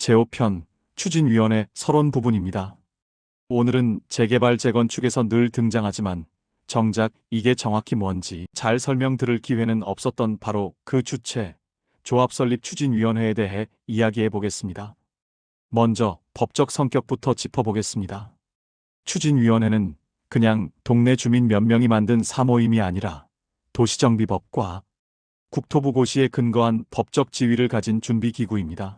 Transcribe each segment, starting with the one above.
제5편 추진위원회 서론 부분입니다. 오늘은 재개발 재건축에서 늘 등장하지만 정작 이게 정확히 뭔지 잘 설명드릴 기회는 없었던 바로 그 주체, 조합설립추진위원회에 대해 이야기해 보겠습니다. 먼저 법적 성격부터 짚어보겠습니다. 추진위원회는 그냥 동네 주민 몇 명이 만든 사모임이 아니라 도시정비법과 국토부고시에 근거한 법적 지위를 가진 준비기구입니다.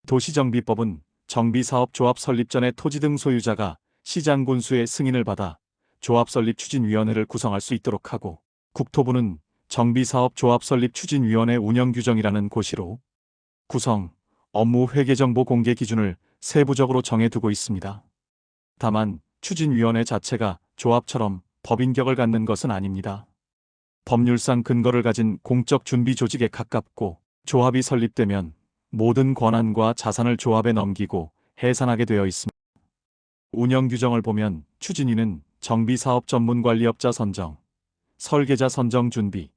도시정비법은 정비사업조합 설립 전에 토지 등 소유자가 시장군수의 승인을 받아 조합설립추진위원회를 구성할 수 있도록 하고, 국토부는 정비사업조합설립추진위원회 운영규정이라는 고시로 구성, 업무 회계정보 공개 기준을 세부적으로 정해두고 있습니다. 다만 추진위원회 자체가 조합처럼 법인격을 갖는 것은 아닙니다. 법률상 근거를 가진 공적 준비 조직에 가깝고, 조합이 설립되면 모든 권한과 자산을 조합에 넘기고 해산하게 되어 있습니다. 운영 규정을 보면 추진위는 정비사업 전문관리업자 선정, 설계자 선정 준비,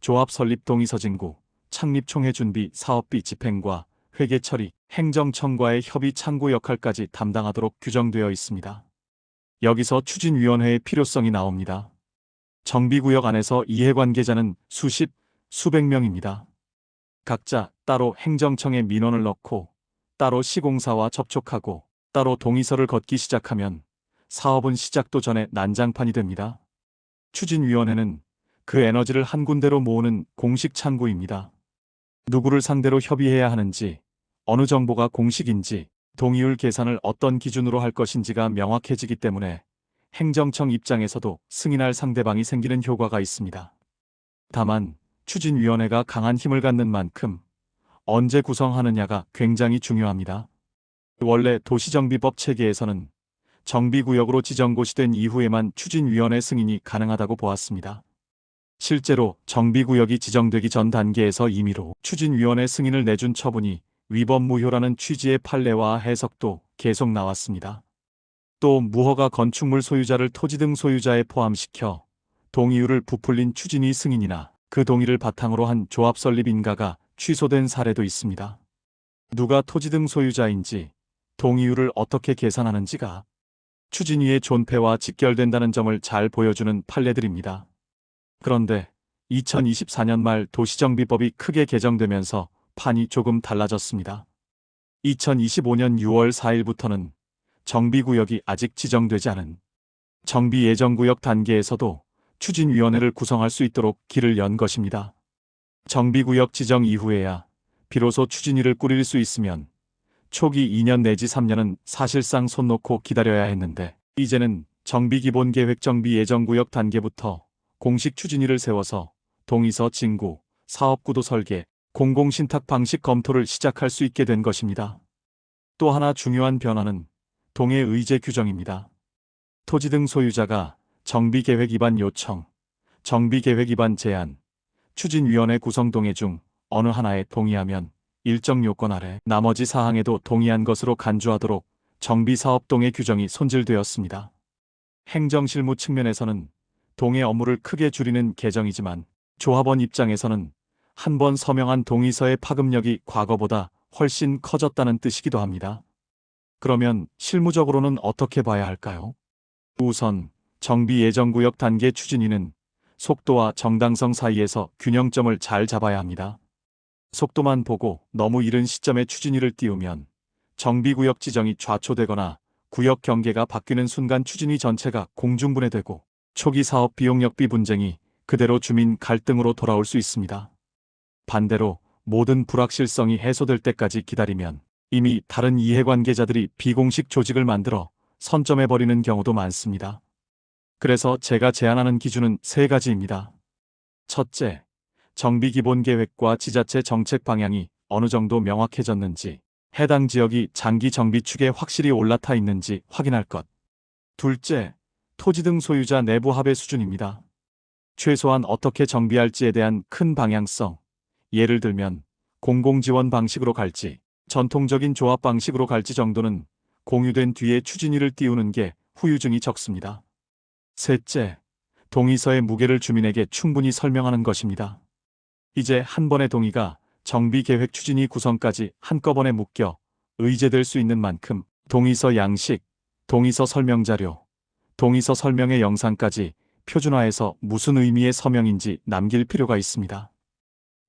조합 설립 동의서 진구, 창립 총회 준비, 사업비 집행과 회계 처리, 행정청과의 협의 창구 역할까지 담당하도록 규정되어 있습니다. 여기서 추진위원회의 필요성이 나옵니다. 정비구역 안에서 이해관계자는 수십, 수백 명입니다. 각자 따로 행정청에 민원을 넣고 따로 시공사와 접촉하고 따로 동의서를 걷기 시작하면 사업은 시작도 전에 난장판이 됩니다. 추진위원회는 그 에너지를 한 군데로 모으는 공식 창구입니다. 누구를 상대로 협의해야 하는지, 어느 정보가 공식인지, 동의율 계산을 어떤 기준으로 할 것인지가 명확해지기 때문에 행정청 입장에서도 승인할 상대방이 생기는 효과가 있습니다. 다만 추진위원회가 강한 힘을 갖는 만큼 언제 구성하느냐가 굉장히 중요합니다. 원래 도시정비법 체계에서는 정비구역으로 지정고시된 이후에만 추진위원회 승인이 가능하다고 보았습니다. 실제로 정비구역이 지정되기 전 단계에서 임의로 추진위원회 승인을 내준 처분이 위법무효라는 취지의 판례와 해석도 계속 나왔습니다. 또 무허가 건축물 소유자를 토지 등 소유자에 포함시켜 동의율을 부풀린 추진위 승인이나 그 동의를 바탕으로 한 조합 설립 인가가 취소된 사례도 있습니다. 누가 토지 등 소유자인지, 동의율을 어떻게 계산하는지가 추진위의 존폐와 직결된다는 점을 잘 보여주는 판례들입니다. 그런데 2024년 말 도시정비법이 크게 개정되면서 판이 조금 달라졌습니다. 2025년 6월 4일부터는 정비구역이 아직 지정되지 않은 정비예정구역 단계에서도 추진위원회를 구성할 수 있도록 길을 연 것입니다. 정비구역 지정 이후에야 비로소 추진위를 꾸릴 수 있으면 초기 2년 내지 3년은 사실상 손 놓고 기다려야 했는데, 이제는 정비기본계획 정비예정구역 단계부터 공식 추진위를 세워서 동의서 진구, 사업구도 설계, 공공신탁 방식 검토를 시작할 수 있게 된 것입니다. 또 하나 중요한 변화는 동해의제 규정입니다. 토지 등 소유자가 정비계획 위반 요청, 정비계획 위반 제안, 추진위원회 구성 동의 중 어느 하나에 동의하면 일정 요건 아래 나머지 사항에도 동의한 것으로 간주하도록 정비사업 동의 규정이 손질되었습니다. 행정실무 측면에서는 동의 업무를 크게 줄이는 개정이지만, 조합원 입장에서는 한 번 서명한 동의서의 파급력이 과거보다 훨씬 커졌다는 뜻이기도 합니다. 그러면 실무적으로는 어떻게 봐야 할까요? 우선 정비예정구역 단계 추진위는 속도와 정당성 사이에서 균형점을 잘 잡아야 합니다. 속도만 보고 너무 이른 시점에 추진위를 띄우면 정비구역 지정이 좌초되거나 구역 경계가 바뀌는 순간 추진위 전체가 공중분해되고 초기 사업 비용력비 분쟁이 그대로 주민 갈등으로 돌아올 수 있습니다. 반대로 모든 불확실성이 해소될 때까지 기다리면 이미 다른 이해관계자들이 비공식 조직을 만들어 선점해버리는 경우도 많습니다. 그래서 제가 제안하는 기준은 3가지입니다. 첫째, 정비기본계획과 지자체 정책 방향이 어느 정도 명확해졌는지, 해당 지역이 장기 정비축에 확실히 올라타 있는지 확인할 것. 둘째, 토지 등 소유자 내부 합의 수준입니다. 최소한 어떻게 정비할지에 대한 큰 방향성, 예를 들면 공공지원 방식으로 갈지, 전통적인 조합 방식으로 갈지 정도는 공유된 뒤에 추진위를 띄우는 게 후유증이 적습니다. 셋째, 동의서의 무게를 주민에게 충분히 설명하는 것입니다. 이제 한 번의 동의가 정비계획 추진위 구성까지 한꺼번에 묶여 의제될 수 있는 만큼 동의서 양식, 동의서 설명자료, 동의서 설명의 영상까지 표준화해서 무슨 의미의 서명인지 남길 필요가 있습니다.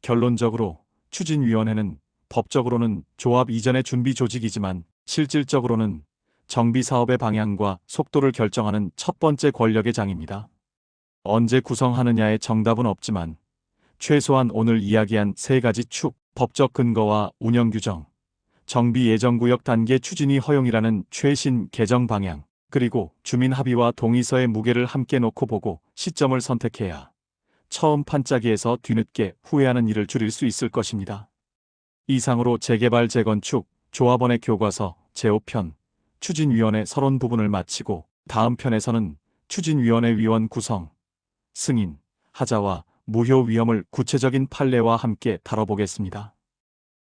결론적으로 추진위원회는 법적으로는 조합 이전의 준비 조직이지만 실질적으로는 정비 사업의 방향과 속도를 결정하는 첫 번째 권력의 장입니다. 언제 구성하느냐에 정답은 없지만 최소한 오늘 이야기한 세 가지 축, 법적 근거와 운영 규정, 정비 예정구역 단계 추진이 허용이라는 최신 개정 방향, 그리고 주민 합의와 동의서의 무게를 함께 놓고 보고 시점을 선택해야 처음 판짜기에서 뒤늦게 후회하는 일을 줄일 수 있을 것입니다. 이상으로 재개발 재건축 조합원의 교과서 제5편 추진위원회 서론 부분을 마치고 다음 편에서는 추진위원회 위원 구성, 승인, 하자와 무효 위험을 구체적인 판례와 함께 다뤄보겠습니다.